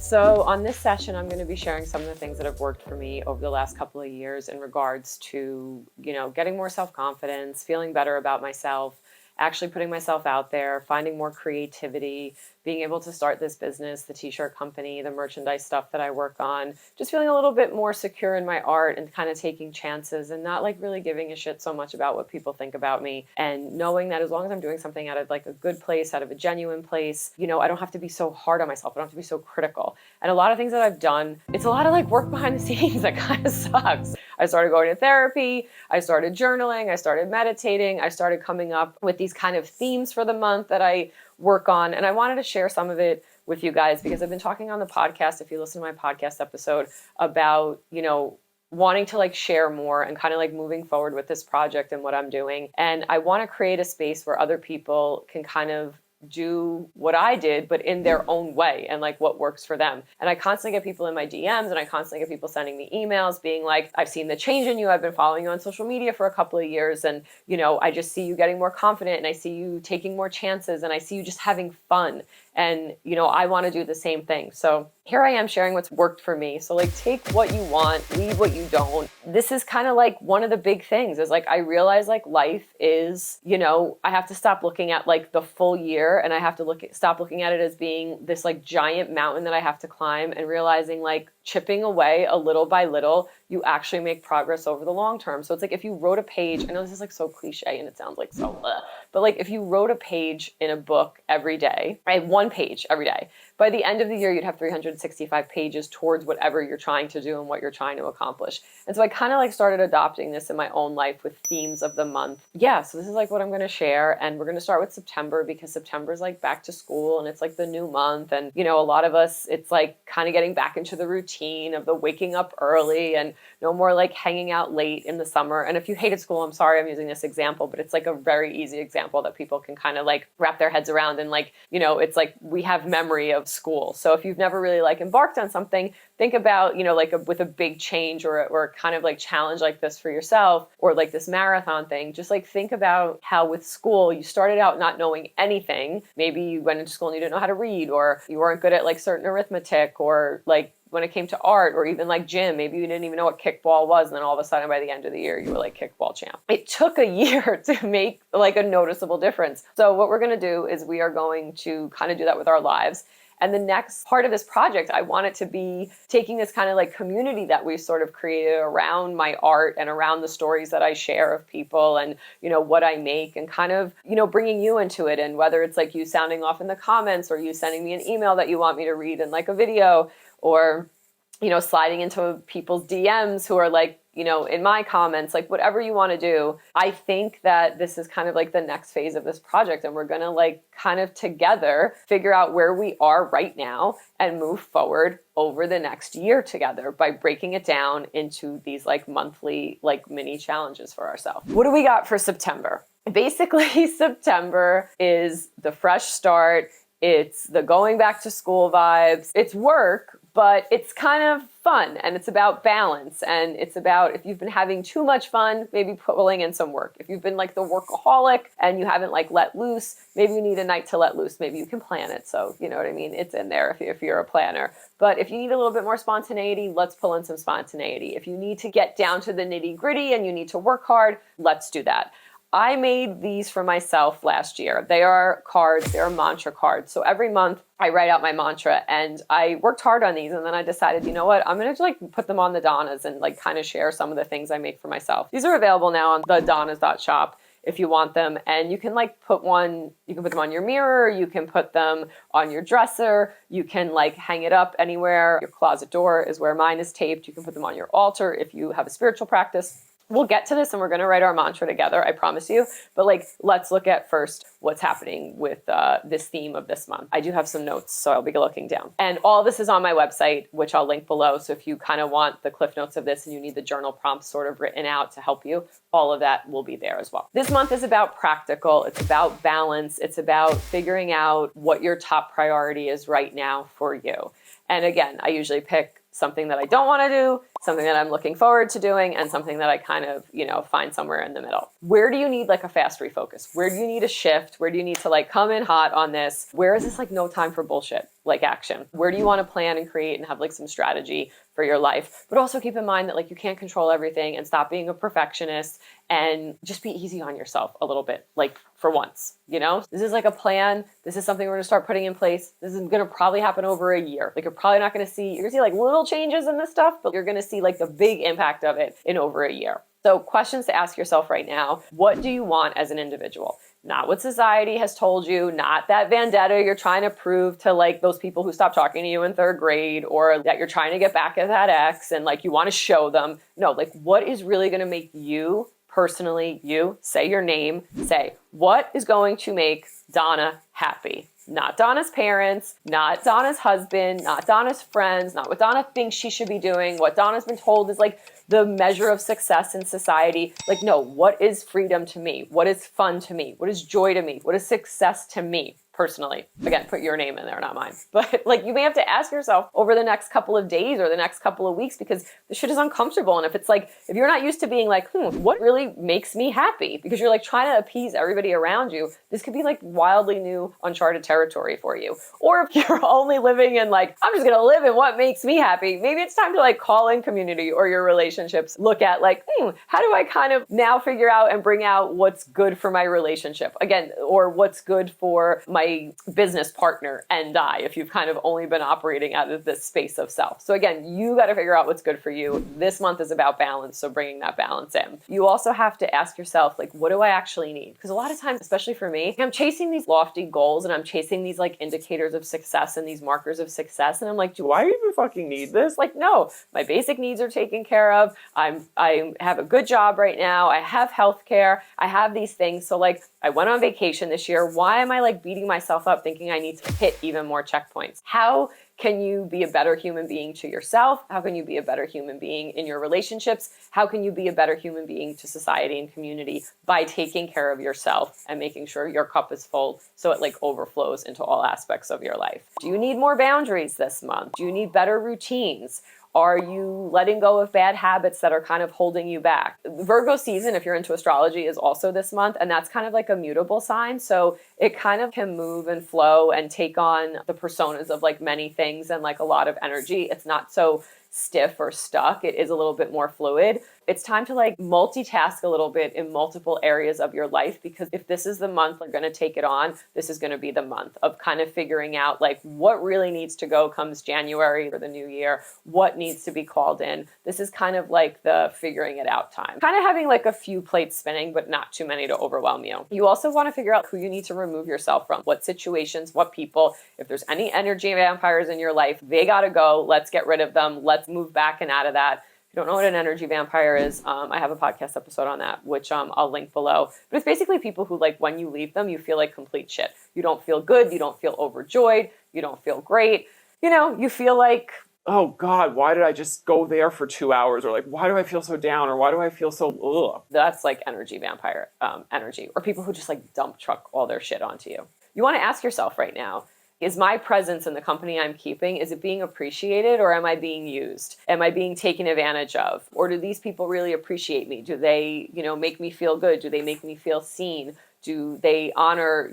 So on this session, I'm going to be sharing some of the things that have worked for me over the last couple of years in regards to, getting more self-confidence, feeling better about myself, actually putting myself out there, finding more creativity, being able to start this business, the t-shirt company, the merchandise stuff that I work on, just feeling a little bit more secure in my art and kind of taking chances and not like really giving a shit so much about what people think about me, and knowing that as long as I'm doing something out of like a good place, out of a genuine place, I don't have to be so hard on myself. I don't have to be so critical. And a lot of things that I've done, it's a lot of like work behind the scenes that kind of sucks. I started going to therapy, I started journaling, I started meditating, I started coming up with these kind of themes for the month that I work on. And I wanted to share some of it with you guys because I've been talking on the podcast, if you listen to my podcast episode, about, wanting to like share more and kind of like moving forward with this project and what I'm doing. And I want to create a space where other people can kind of do what I did, but in their own way and like what works for them. And I constantly get people in my DMs and I constantly get people sending me emails being like, I've seen the change in you. I've been following you on social media for a couple of years. And, I just see you getting more confident and I see you taking more chances and I see you just having fun. And, I want to do the same thing. So here I am sharing what's worked for me. So like take what you want, leave what you don't. This is kind of like one of the big things is like, I realize like life is, I have to stop looking at like the full year and I have to stop looking at it as being this like giant mountain that I have to climb, and realizing like chipping away a little by little, you actually make progress over the long term. So it's like if you wrote a page, I know this is like so cliche and it sounds like so, but like if you wrote a page in a book every day, right, one page every day, by the end of the year, you'd have 365 pages towards whatever you're trying to do and what you're trying to accomplish. And so I kind of like started adopting this in my own life with themes of the month. Yeah, so this is like what I'm going to share. And we're going to start with September because September is like back to school and it's like the new month. And, a lot of us, it's like kind of getting back into the routine of the waking up early and no more like hanging out late in the summer. And if you hated school, I'm sorry I'm using this example, but it's like a very easy example that people can kind of like wrap their heads around. And like, it's like we have memory of school. So if you've never really like embarked on something, think about, with a big change or kind of like challenge like this for yourself, or like this marathon thing, just like think about how with school, you started out not knowing anything. Maybe you went into school and you didn't know how to read, or you weren't good at like certain arithmetic, or like when it came to art, or even like gym, maybe you didn't even know what kickball was. And then all of a sudden by the end of the year, you were like kickball champ. It took a year to make like a noticeable difference. So what we're going to do is we are going to kind of do that with our lives. And the next part of this project, I want it to be taking this kind of like community that we've sort of created around my art and around the stories that I share of people and, what I make, and kind of, bringing you into it. And whether it's like you sounding off in the comments, or you sending me an email that you want me to read in like a video, or, sliding into people's DMs who are like, in my comments, like whatever you want to do. I think that this is kind of like the next phase of this project. And we're going to like kind of together figure out where we are right now and move forward over the next year together by breaking it down into these like monthly, like mini challenges for ourselves. What do we got for September? Basically, September is the fresh start. It's the going back to school vibes. It's work, but it's kind of fun, and it's about balance, and it's about, if you've been having too much fun, maybe pulling in some work. If you've been like the workaholic and you haven't like let loose, maybe you need a night to let loose. Maybe you can plan it. So you know what I mean? It's in there if you're a planner. But if you need a little bit more spontaneity, let's pull in some spontaneity. If you need to get down to the nitty gritty and you need to work hard, let's do that. I made these for myself last year. They are cards, they're mantra cards. So every month I write out my mantra, and I worked hard on these, and then I decided, you know what, I'm going to like put them on the Donnas and like kind of share some of the things I make for myself. These are available now on the donnas.shop if you want them. And you can like put them on your mirror, you can put them on your dresser, you can like hang it up anywhere. Your closet door is where mine is taped. You can put them on your altar if you have a spiritual practice. We'll get to this and we're going to write our mantra together, I promise you. But like, let's look at first what's happening with this theme of this month. I do have some notes, so I'll be looking down. And all this is on my website, which I'll link below. So if you kind of want the cliff notes of this and you need the journal prompts sort of written out to help you, all of that will be there as well. This month is about practical. It's about balance. It's about figuring out what your top priority is right now for you. And again, I usually pick something that I don't want to do, something that I'm looking forward to doing, and something that I kind of, find somewhere in the middle. Where do you need like a fast refocus? Where do you need a shift? Where do you need to like come in hot on this? Where is this like no time for bullshit, like action? Where do you want to plan and create and have like some strategy for your life? But also keep in mind that like you can't control everything, and stop being a perfectionist, and just be easy on yourself a little bit, like for once, This is like a plan. This is something we're going to start putting in place. This is going to probably happen over a year. Like you're probably not going to see, you're going to see like little changes in this stuff, but you're going to see like the big impact of it in over a year. So questions to ask yourself right now: what do you want as an individual? Not what society has told you, not that vendetta you're trying to prove to like those people who stopped talking to you in third grade, or that you're trying to get back at that ex and like you want to show them. No, like what is really going to make you personally, say your name, say what is going to make Donna happy. Not Donna's parents, not Donna's husband, not Donna's friends, not what Donna thinks she should be doing, what Donna's been told is like the measure of success in society. Like, no, what is freedom to me? What is fun to me? What is joy to me? What is success to me? Personally, again, put your name in there, not mine. But like you may have to ask yourself over the next couple of days or the next couple of weeks, because the shit is uncomfortable. And if it's like, if you're not used to being like, what really makes me happy? Because you're like trying to appease everybody around you, this could be like wildly new, uncharted territory for you. Or if you're only living in like, I'm just gonna live in what makes me happy, maybe it's time to like call in community or your relationships. Look at like, how do I kind of now figure out and bring out what's good for my relationship? Again, or what's good for my business partner and I, if you've kind of only been operating out of this space of self. So again, you got to figure out what's good for you. This month is about balance, so bringing that balance in. You also have to ask yourself, like, what do I actually need? Because a lot of times, especially for me, I'm chasing these lofty goals and I'm chasing these like indicators of success and these markers of success, and I'm like, do I even fucking need this? Like, no, my basic needs are taken care of. I have a good job right now. I have healthcare. I have these things. So like, I went on vacation this year. Why am I like beating myself up thinking I need to hit even more checkpoints? How can you be a better human being to yourself? How can you be a better human being in your relationships? How can you be a better human being to society and community by taking care of yourself and making sure your cup is full so it like overflows into all aspects of your life? Do you need more boundaries this month? Do you need better routines? Are you letting go of bad habits that are kind of holding you back? Virgo season, if you're into astrology, is also this month, and that's kind of like a mutable sign. So it kind of can move and flow and take on the personas of like many things and like a lot of energy. It's not so stiff or stuck. It is a little bit more fluid. It's time to like multitask a little bit in multiple areas of your life, because if this is the month you're going to take it on, this is going to be the month of kind of figuring out like what really needs to go comes January or the new year, what needs to be called in. This is kind of like the figuring it out time. Kind of having like a few plates spinning, but not too many to overwhelm you. You also want to figure out who you need to remove yourself from, what situations, what people. If there's any energy vampires in your life, they got to go. Let's get rid of them. Let's move back and out of that. If you don't know what an energy vampire is, I have a podcast episode on that, which I'll link below. But it's basically people who, like, when you leave them, you feel like complete shit. You don't feel good. You don't feel overjoyed. You don't feel great. You feel like, oh God, why did I just go there for 2 hours? Or like, why do I feel so down? Or why do I feel so ugh? That's like energy vampire energy. Or people who just like dump truck all their shit onto you. You want to ask yourself right now, is my presence in the company I'm keeping, is it being appreciated, or am I being used? Am I being taken advantage of? Or do these people really appreciate me? Do they, make me feel good? Do they make me feel seen? Do they honor,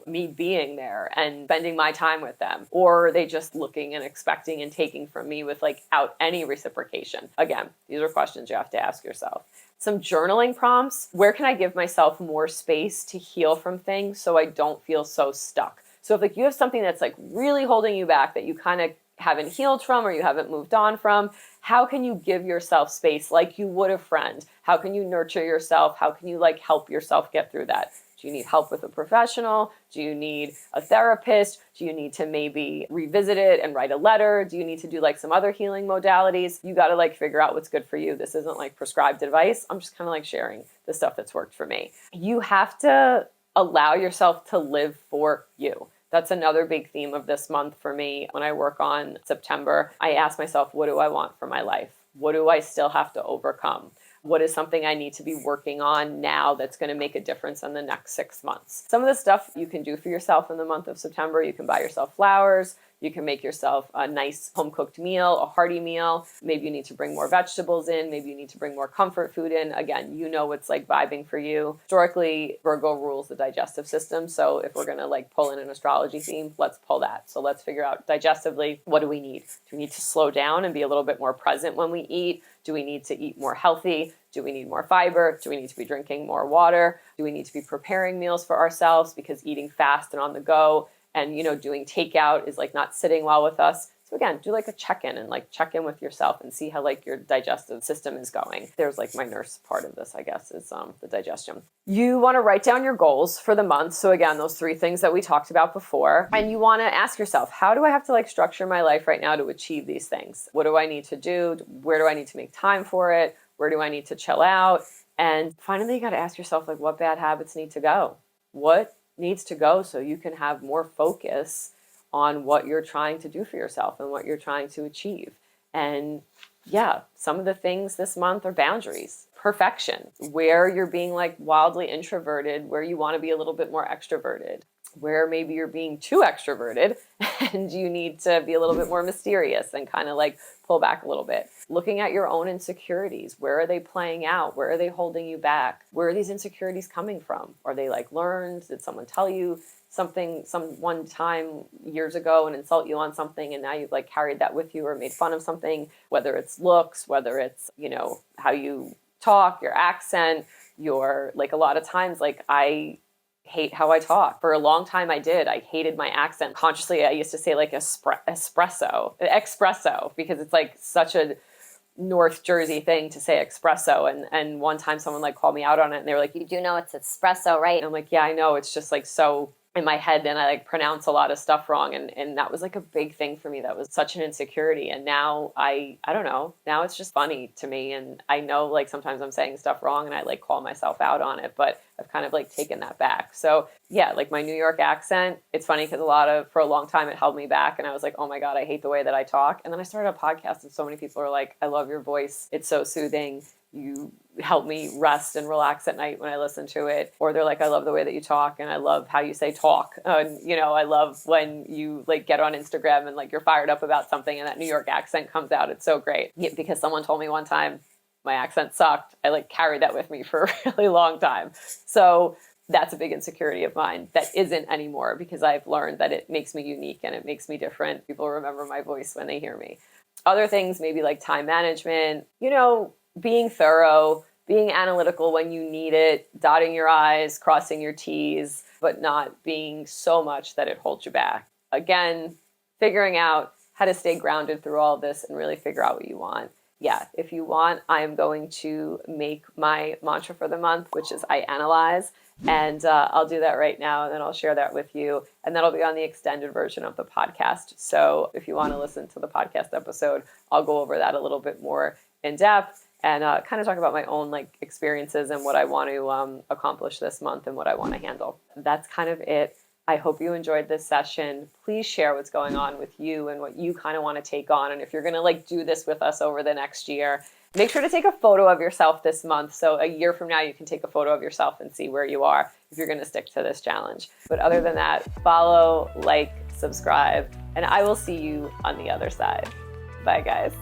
me being there and spending my time with them? Or are they just looking and expecting and taking from me without any reciprocation? Again, these are questions you have to ask yourself. Some journaling prompts. Where can I give myself more space to heal from things so I don't feel so stuck? So if you have something that's really holding you back that you kind of haven't healed from or you haven't moved on from, how can you give yourself space like you would a friend? How can you nurture yourself? How can you help yourself get through that? Do you need help with a professional? Do you need a therapist? Do you need to maybe revisit it and write a letter? Do you need to do some other healing modalities? You got to figure out what's good for you. This isn't prescribed advice. I'm just kind of sharing the stuff that's worked for me. You have to allow yourself to live for you. That's another big theme of this month for me. When I work on September, I ask myself, what do I want for my life? What do I still have to overcome? What is something I need to be working on now that's going to make a difference in the next 6 months? Some of the stuff you can do for yourself in the month of September, you can buy yourself flowers, You can make yourself a nice home cooked meal, a hearty meal. Maybe you need to bring more vegetables in. Maybe you need to bring more comfort food in. Again, you know what's like vibing for you. Historically, Virgo rules the digestive system. So if we're going to like pull in an astrology theme, let's pull that. So let's figure out digestively, what do we need? Do we need to slow down and be a little bit more present when we eat? Do we need to eat more healthy? Do we need more fiber? Do we need to be drinking more water? Do we need to be preparing meals for ourselves? Because eating fast and on the go and, doing takeout is like not sitting well with us. So again, do like a check-in and like check in with yourself and see how like your digestive system is going. There's like my nurse part of this, I guess, is the digestion. You want to write down your goals for the month. So again, those 3 things that we talked about before. And you want to ask yourself, how do I have to like structure my life right now to achieve these things? What do I need to do? Where do I need to make time for it? Where do I need to chill out? And finally, you got to ask yourself, like, what bad habits need to go? What needs to go so you can have more focus on what you're trying to do for yourself and what you're trying to achieve. And yeah, some of the things this month are boundaries, perfection, where you're being like wildly introverted, where you want to be a little bit more extroverted, where maybe you're being too extroverted and you need to be a little bit more mysterious and kind of like pull back a little bit. Looking at your own insecurities. Where are they playing out? Where are they holding you back? Where are these insecurities coming from? Are they like learned? Did someone tell you something one time years ago and insult you on something and now you've like carried that with you or made fun of something, whether it's looks, whether it's, how you talk, your accent, your like a lot of times like I hate how I talk. For a long time I did. I hated my accent. Consciously I used to say like espresso, because it's like such a North Jersey thing to say espresso. And one time someone like called me out on it and they were like, you do know it's espresso, right? And I'm like, yeah, I know. It's just like so in my head and I like pronounce a lot of stuff wrong. And that was like a big thing for me. That was such an insecurity. And now I don't know, now it's just funny to me. And I know like sometimes I'm saying stuff wrong and I like call myself out on it, but I've kind of like taken that back. So yeah, like my New York accent, it's funny because for a long time it held me back and I was like, oh my God, I hate the way that I talk. And then I started a podcast and so many people are like, I love your voice. It's so soothing. You help me rest and relax at night when I listen to it. Or they're like, I love the way that you talk and I love how you say talk. And, I love when you like get on Instagram and like you're fired up about something and that New York accent comes out. It's so great. Yeah, because someone told me one time my accent sucked. I like carried that with me for a really long time. So that's a big insecurity of mine that isn't anymore because I've learned that it makes me unique and it makes me different. People remember my voice when they hear me. Other things, maybe like time management, being thorough, being analytical when you need it, dotting your I's, crossing your T's, but not being so much that it holds you back. Again, figuring out how to stay grounded through all this and really figure out what you want. Yeah, if you want, I'm going to make my mantra for the month, which is I analyze. And I'll do that right now, and then I'll share that with you. And that'll be on the extended version of the podcast. So if you want to listen to the podcast episode, I'll go over that a little bit more in depth and kind of talk about my own like experiences and what I want to accomplish this month and what I want to handle. That's kind of it. I hope you enjoyed this session. Please share what's going on with you and what you kind of want to take on. And if you're going to like do this with us over the next year, make sure to take a photo of yourself this month. So a year from now, you can take a photo of yourself and see where you are if you're going to stick to this challenge. But other than that, follow, like, subscribe, and I will see you on the other side. Bye, guys.